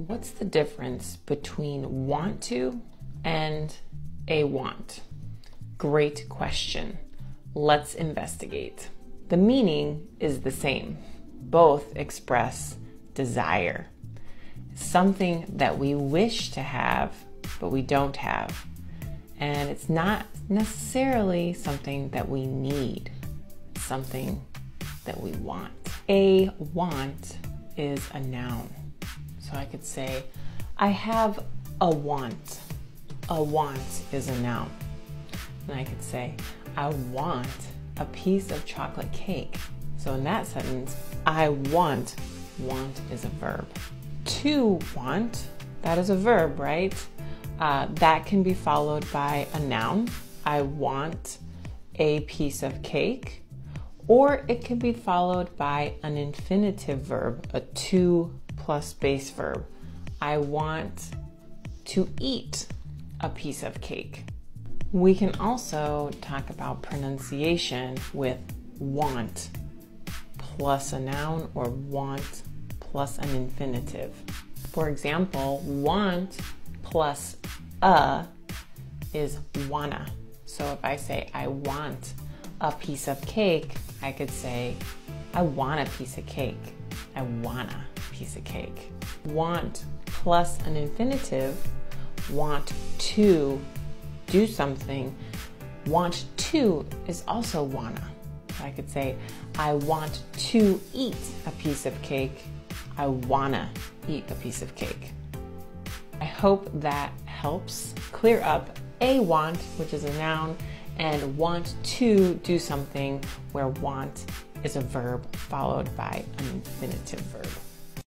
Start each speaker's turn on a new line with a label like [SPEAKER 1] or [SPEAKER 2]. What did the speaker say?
[SPEAKER 1] What's the difference between want to and a want? Great question. Let's investigate. The meaning is the same. Both express desire. Something that we wish to have, but we don't have. And it's not necessarily something that we need. It's something that we want. A want is a noun. So I could say, I have a want. A want is a noun. And I could say, I want a piece of chocolate cake. So in that sentence, I want is a verb. To want, that is a verb, right? That can be followed by a noun. I want a piece of cake. Or it can be followed by an infinitive verb, a to plus base verb. I want to eat a piece of cake. We can also talk about pronunciation with want plus a noun or want plus an infinitive. For example, want plus a is wanna. So if I say I want a piece of cake, I could say I want a piece of cake. I wanna piece of cake. Want plus an infinitive, want to do something. Want to is also wanna. So I could say, I want to eat a piece of cake. I wanna eat a piece of cake. I hope that helps clear up a want, which is a noun, and want to do something where want is a verb followed by an infinitive verb.